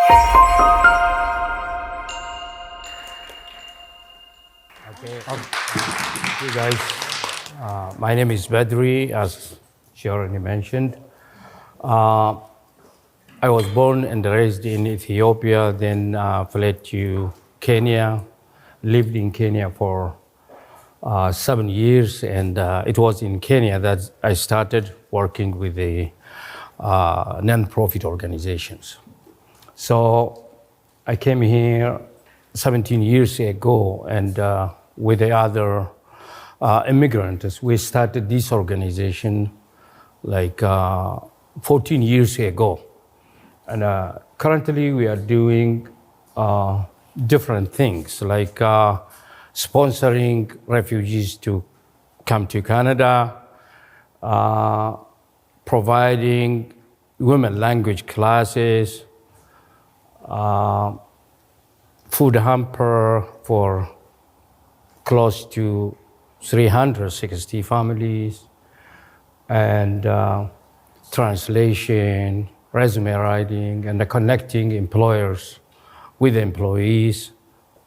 Okay, thank you guys. My name is Badri, as she already mentioned. I was born and raised in Ethiopia, then fled to Kenya, lived in Kenya for 7 years, and it was in Kenya that I started working with the non-profit organizations. So I came here 17 years ago, and with the other immigrants, we started this organization like 14 years ago. And currently we are doing different things, like sponsoring refugees to come to Canada, providing women language classes, food hamper for close to 360 families, and translation, resume writing, and connecting employers with employees,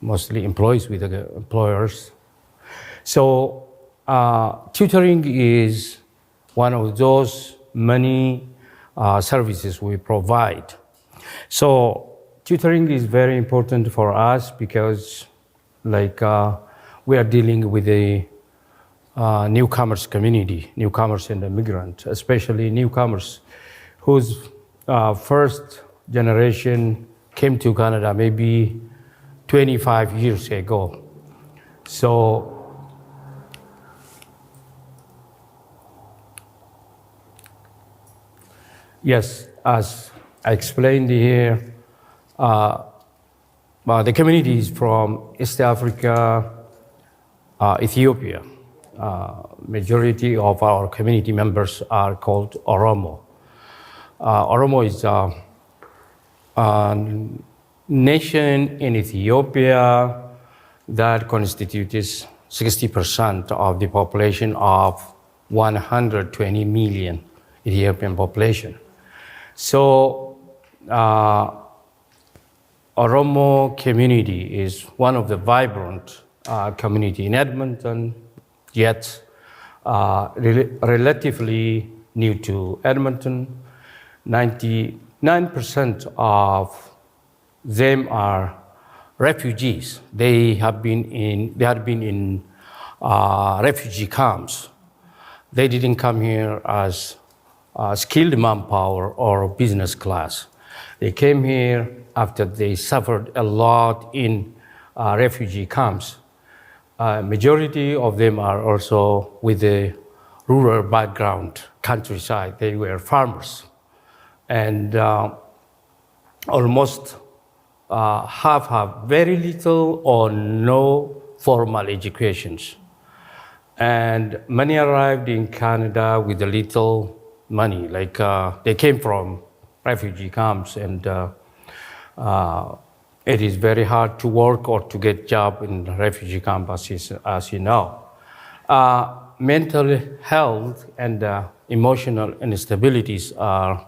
mostly employees with the employers. So tutoring is one of those many services we provide. So tutoring is very important for us because we are dealing with the newcomers community, newcomers and immigrant, especially newcomers whose first generation came to Canada maybe 25 years ago. So yes, as I explained here, the community is from East Africa, Ethiopia. Majority of our community members are called Oromo. Oromo is a nation in Ethiopia that constitutes 60% of the population of 120 million Ethiopian population. So Oromo community is one of the vibrant community in Edmonton, yet relatively new to Edmonton. 99% of them are refugees. They had been in refugee camps. They didn't come here as skilled manpower or business class. They came here after they suffered a lot in refugee camps. Majority of them are also with a rural background, countryside. They were farmers. And almost half have very little or no formal educations. And many arrived in Canada with a little money, like they came from refugee camps, and it is very hard to work or to get job in refugee camps, as you know. Mental health and emotional instabilities are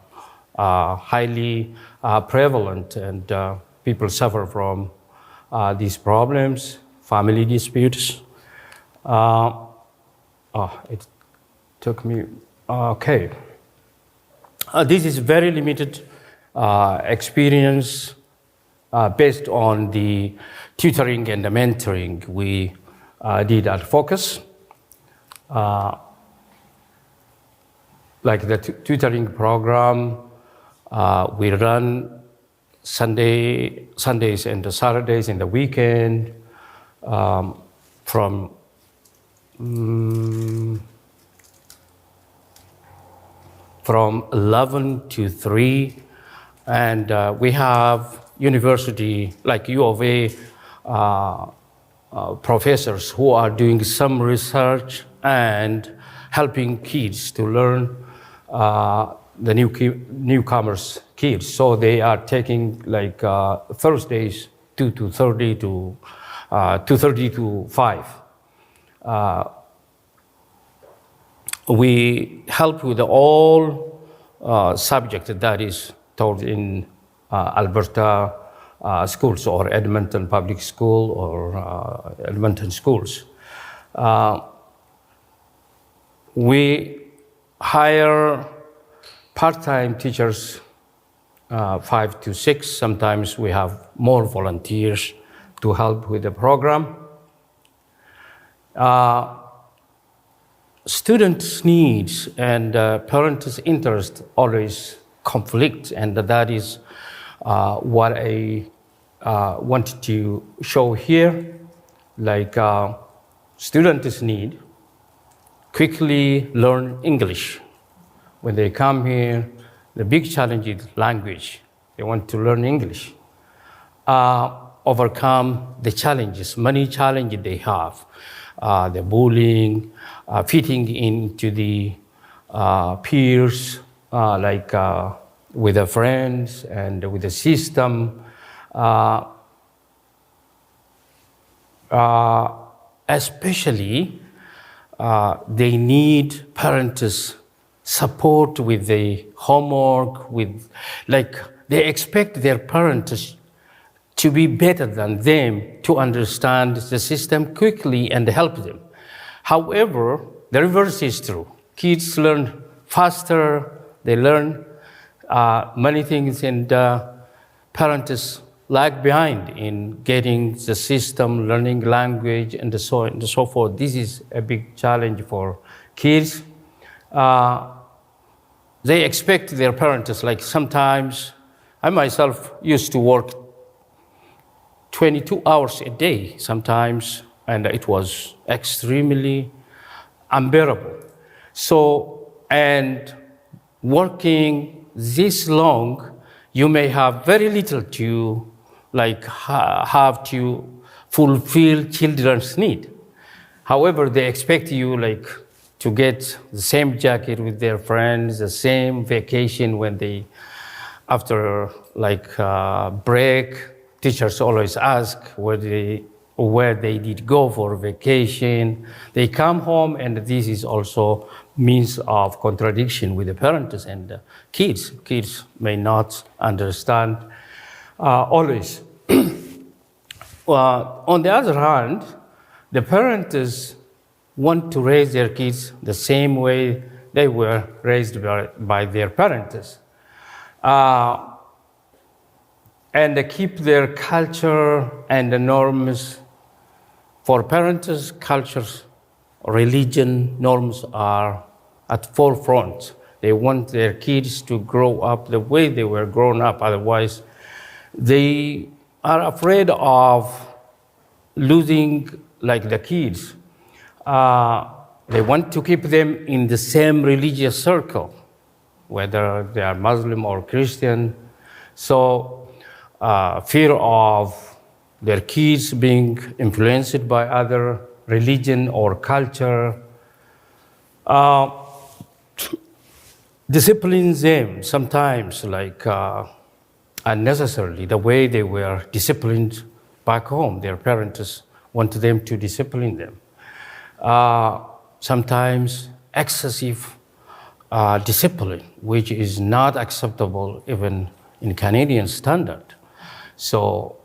highly prevalent, and people suffer from these problems, family disputes. It took me, okay. This is very limited experience based on the tutoring and the mentoring we did at FOCAS. Like the tutoring program, we run Sundays and Saturdays in the weekend from 11 to 3, and we have university like U of A professors who are doing some research and helping kids to learn the newcomers kids. So they are taking like Thursdays 2:30 to 2:30 to 5. We help with all subject that is taught in Alberta schools or Edmonton Public School or Edmonton schools. We hire part-time teachers, 5 to 6. Sometimes we have more volunteers to help with the program. Students' needs and parents' interest always conflict, and that is what I want to show here. Like students need quickly learn English. When they come here, the big challenge is language. They want to learn English. Overcome the challenges, many challenges they have. The bullying, fitting into the peers, like with the friends and with the system. Especially, they need parents' support with the homework, they expect their parents to be better than them, to understand the system quickly and help them. However, the reverse is true. Kids learn faster, they learn many things, and parents lag behind in getting the system, learning language, and so on and so forth. This is a big challenge for kids. They expect their parents, like sometimes, I myself used to work 22 hours a day sometimes, and it was extremely unbearable. So, and working this long, you may have very little to have to fulfill children's need. However, they expect you to get the same jacket with their friends, the same vacation when they, after break. Teachers always ask where they did go for vacation. They come home, and this is also means of contradiction with the parents and kids. Kids may not understand always. On the other hand, the parents want to raise their kids the same way they were raised by their parents. And keep their culture and the norms. For parents, cultures, religion, norms are at forefront. They want their kids to grow up the way they were grown up. Otherwise, they are afraid of losing the kids. They want to keep them in the same religious circle, whether they are Muslim or Christian. So, fear of their kids being influenced by other religion or culture disciplines them sometimes unnecessarily, the way they were disciplined back home. Their parents want them to discipline them. Sometimes excessive discipline, which is not acceptable even in Canadian standard. So,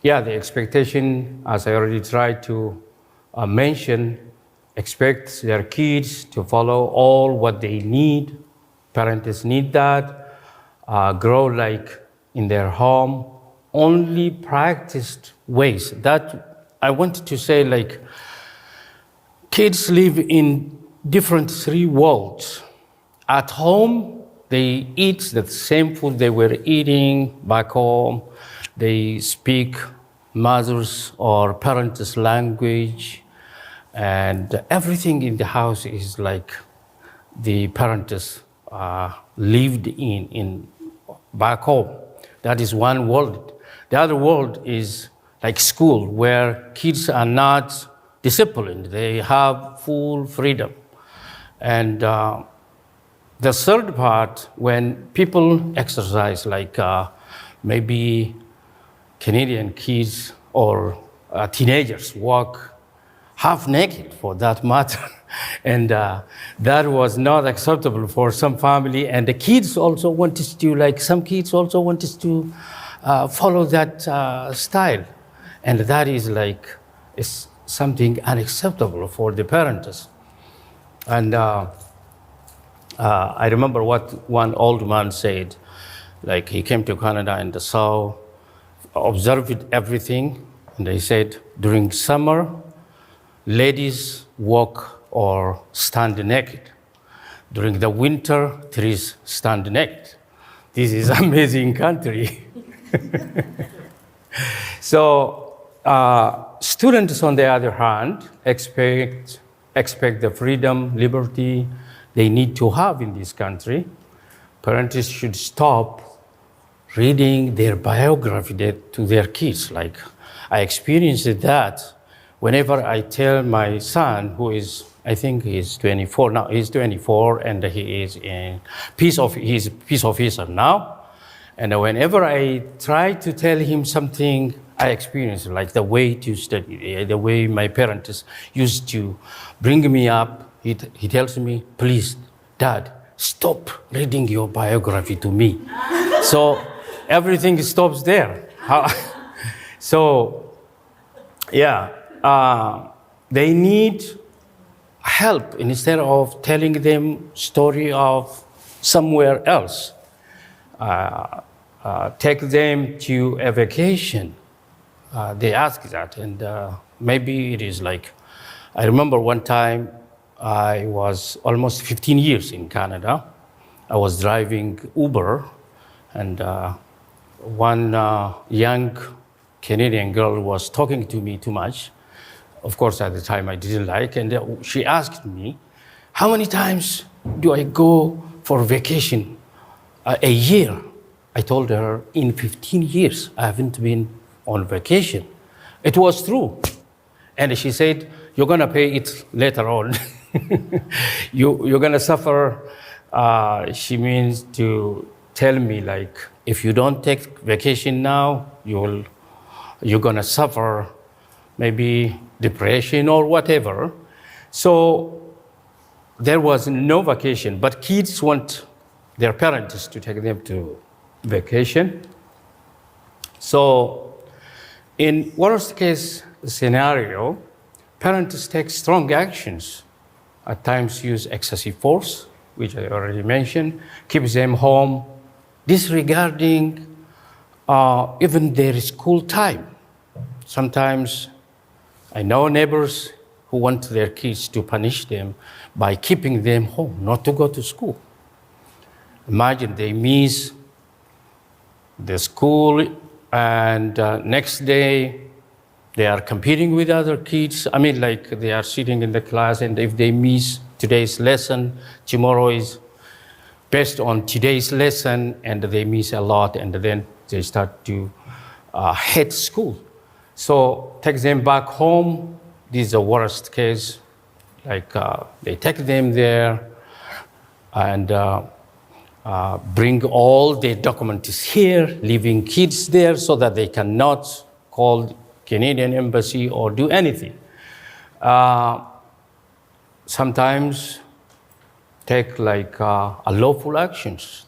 the expectation, as I already tried to mention, expects their kids to follow all what they need. Parents need that, grow in their home, only practiced ways. That I wanted to say, kids live in different 3 worlds. At home, they eat the same food they were eating back home. They speak mother's or parents' language, and everything in the house is the parents lived in back home. That is one world. The other world is school, where kids are not disciplined. They have full freedom. And the third part, when people exercise, maybe Canadian kids or teenagers walk half naked for that matter. And that was not acceptable for some family. And the kids also wanted to, like some kids also wanted to follow that style. And that is like, it's something unacceptable for the parents. And I remember what one old man said, like he came to Canada and saw, observed everything, and they said during summer, ladies walk or stand naked. During the winter, trees stand naked. This is an amazing country. So students, on the other hand, expect the freedom, liberty they need to have in this country. Parents should stop reading their biography to their kids. Like I experienced that whenever I tell my son, who is, I think he's 24 now, he's 24 and he is in peace officer now. And whenever I try to tell him something I experienced, like the way to study, the way my parents used to bring me up, he tells me, please, Dad, stop reading your biography to me. So everything stops there. So, yeah, they need help instead of telling them story of somewhere else. Take them to a vacation. They ask that, and maybe it is like, I remember one time I was almost 15 years in Canada. I was driving Uber, and one young Canadian girl was talking to me too much. Of course, at the time I didn't like, and she asked me, how many times do I go for vacation a year? I told her, in 15 years, I haven't been on vacation. It was true. And she said, you're gonna pay it later on. You're gonna suffer. She means to tell me, like, if you don't take vacation now, you're gonna suffer maybe depression or whatever. So there was no vacation, but kids want their parents to take them to vacation. So in worst case scenario, parents take strong actions, at times use excessive force, which I already mentioned, keeps them home, disregarding even their school time. Sometimes I know neighbors who want their kids to punish them by keeping them home, not to go to school. Imagine they miss the school and next day they are competing with other kids. I mean, like they are sitting in the class, and if they miss today's lesson, tomorrow is based on today's lesson, and they miss a lot, and then they start to hate school. So take them back home. This is the worst case. Like they take them there and bring all the documents here, leaving kids there so that they cannot call Canadian embassy or do anything. Sometimes take like unlawful actions,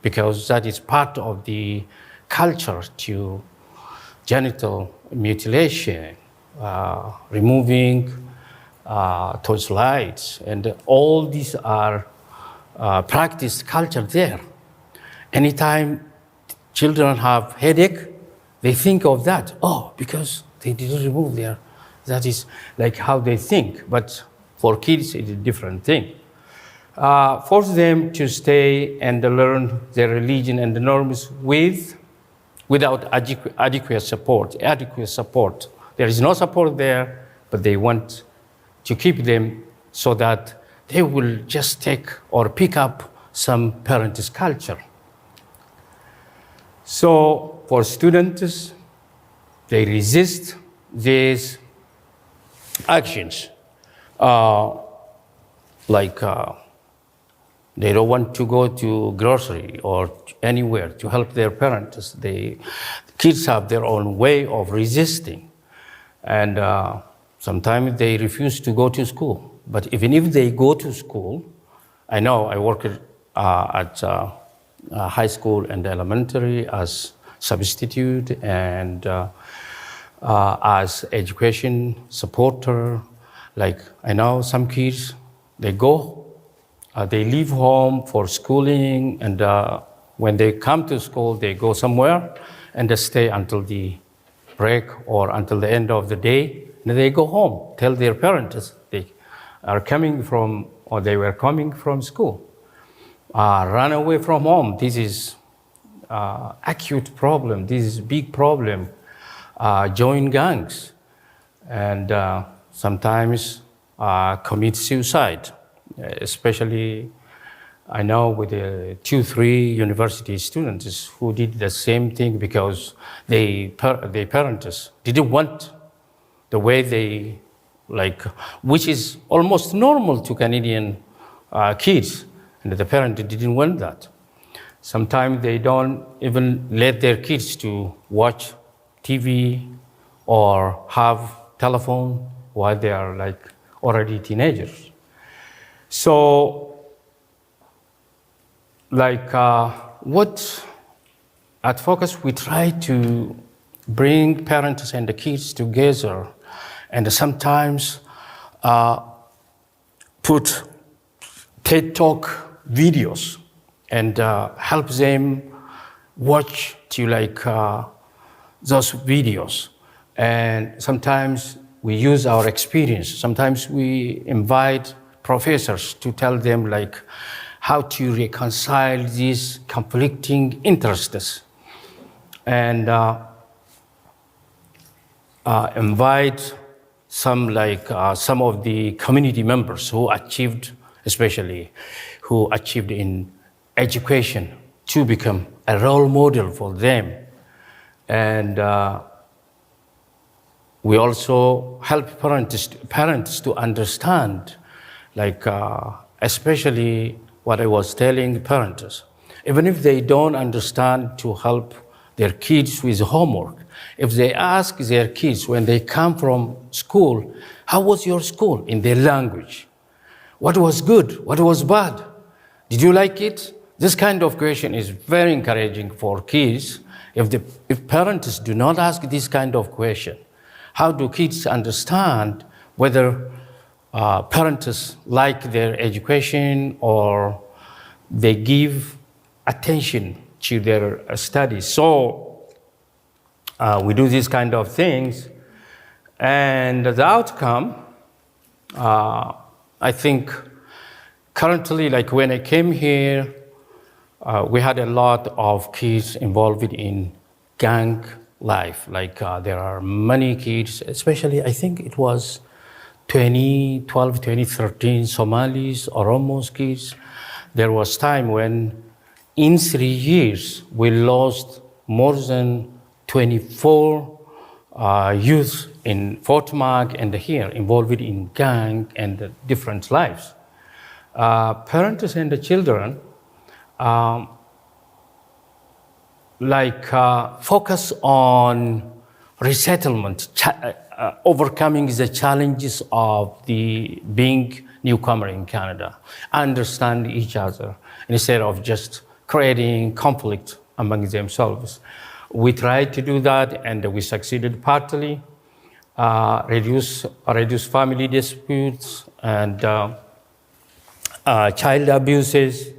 because that is part of the culture to genital mutilation, removing tonsillites, and all these are practiced culture there. Anytime children have headache, they think of that. Oh, because they didn't remove their, that is like how they think. But for kids, it's a different thing. Force them to stay and learn their religion and the norms without adequate support. There is no support there, but they want to keep them so that they will just take or pick up some parents' culture. So for students, they resist these actions. They don't want to go to grocery or anywhere to help their parents. Kids have their own way of resisting. And Sometimes they refuse to go to school. But even if they go to school, I know I worked at high school and elementary as substitute and as education supporter. Like I know some kids, they leave home for schooling, and when they come to school, they go somewhere and they stay until the break or until the end of the day. And they go home, tell their parents they are coming from, or they were coming from school. Run away from home. This is acute problem. This is big problem. Join gangs, and sometimes commit suicide. Especially, I know with the 2-3 university students who did the same thing because their parents didn't want the way they like, which is almost normal to Canadian kids, and the parent didn't want that. Sometimes they don't even let their kids to watch TV or have telephone while they are like already teenagers. So, like what at FOCAS we try to bring parents and the kids together, and sometimes put TED Talk videos and help them watch to like those videos. And sometimes we use our experience. Sometimes we invite professors to tell them like how to reconcile these conflicting interests, and invite some of the community members who achieved, especially who achieved in education, to become a role model for them. And we also help parents to understand, like especially what I was telling parents, even if they don't understand, to help their kids with homework. If they ask their kids when they come from school, how was your school, in their language? What was good? What was bad? Did you like it? This kind of question is very encouraging for kids. If parents do not ask this kind of question, how do kids understand whether parents like their education or they give attention to their studies? So we do these kind of things, and the outcome, I think currently, like when I came here, we had a lot of kids involved in gang life. Like there are many kids, especially I think it was 2012, 2013, Somalis, Oromos kids. There was time when in 3 years, we lost more than 24 youth in Fort Mac and here involved in gang and different lives. Parents and the children focus on resettlement, overcoming the challenges of being newcomer in Canada, understand each other instead of just creating conflict among themselves. We tried to do that, and we succeeded partly. Reduce family disputes and child abuses.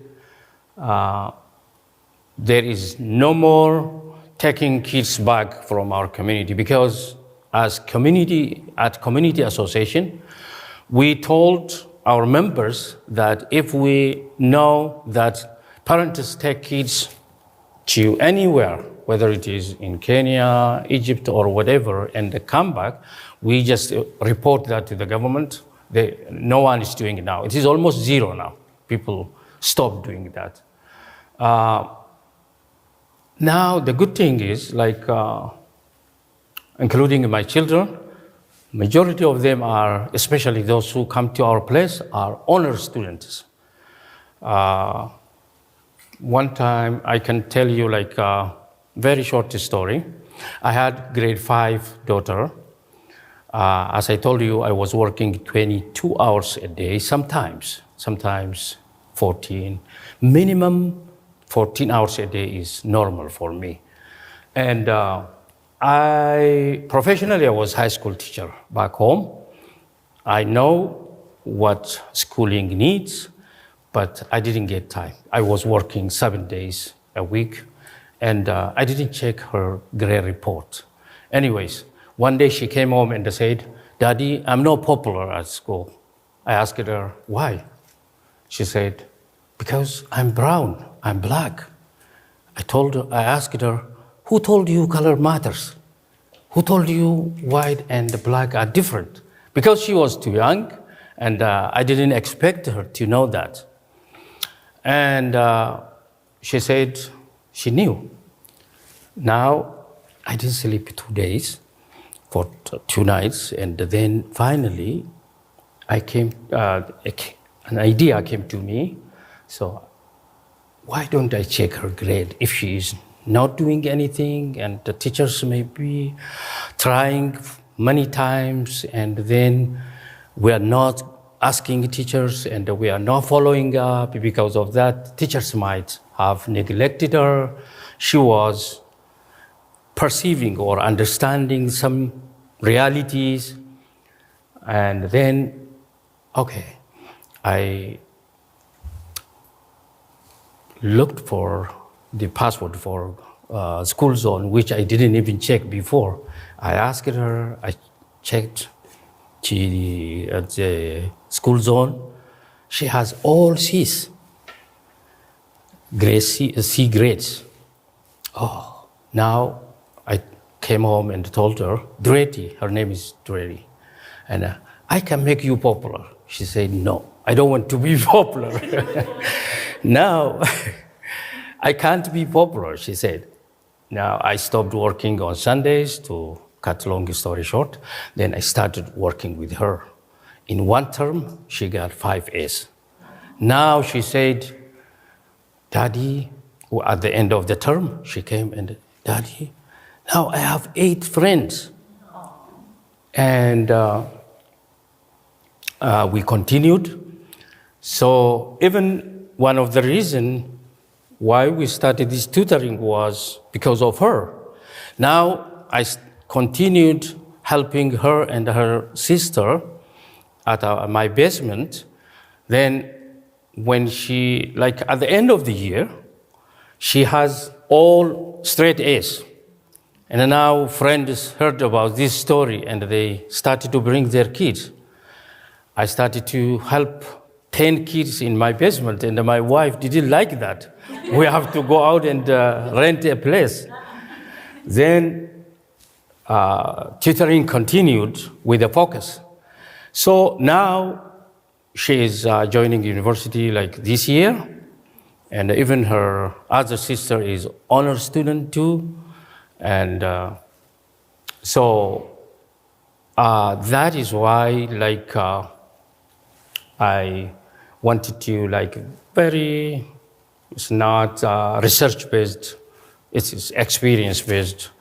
There is no more taking kids back from our community, because as community association, we told our members that if we know that parents take kids to anywhere, whether it is in Kenya, Egypt, or whatever, and they come back, we just report that to the government. No one is doing it now. It is almost zero now. People stop doing that. Now, the good thing is, like, including my children, majority of them are, especially those who come to our place, are honor students. One time, I can tell you like a very short story. I had grade 5 daughter. As I told you, I was working 22 hours a day, sometimes 14. Minimum 14 hours a day is normal for me. And professionally, I was high school teacher back home. I know what schooling needs, but I didn't get time. I was working 7 days a week, and I didn't check her grade report. Anyways, one day she came home and said, "Daddy, I'm not popular at school." I asked her, "Why?" She said, "Because I'm brown, I'm black." I asked her, "Who told you color matters? Who told you white and black are different?" Because she was too young, and I didn't expect her to know that. And she said she knew. Now, I didn't sleep 2 days, for 2 nights, and then finally, an idea came to me. So, why don't I check her grade if she is not doing anything, and the teachers may be trying many times, and then we are not asking teachers, and we are not following up. Because of that, teachers might have neglected her. She was perceiving or understanding some realities. And then, I looked for the password for school zone, which I didn't even check before. I asked her, I checked at the school zone. She has all C's, grade C grades. Oh, now I came home and told her, Dreddy, her name is Dreddy, and I can make you popular. She said, no, I don't want to be popular. Now, I can't be popular, she said. Now, I stopped working on Sundays, to cut long story short. Then I started working with her. In one term, she got 5 A's. Now she said, Daddy, at the end of the term, she came and, Daddy, now I have 8 friends. And we continued. So even one of the reasons why we started this tutoring was because of her. Now I continued helping her and her sister at my basement. Then when she, at the end of the year, she has all straight A's. And now friends heard about this story and they started to bring their kids. I started to help 10 kids in my basement, and my wife didn't like that. We have to go out and rent a place. Then tutoring continued with the FOCAS. So now she is joining university this year, and even her other sister is honor student too. And so that is why I wanted to it's not research-based, it's experience-based,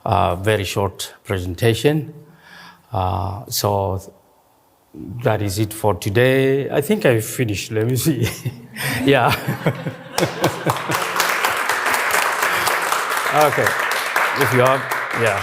very short presentation. So that is it for today. I think I finished, let me see. Yeah. Okay, if you have, yeah.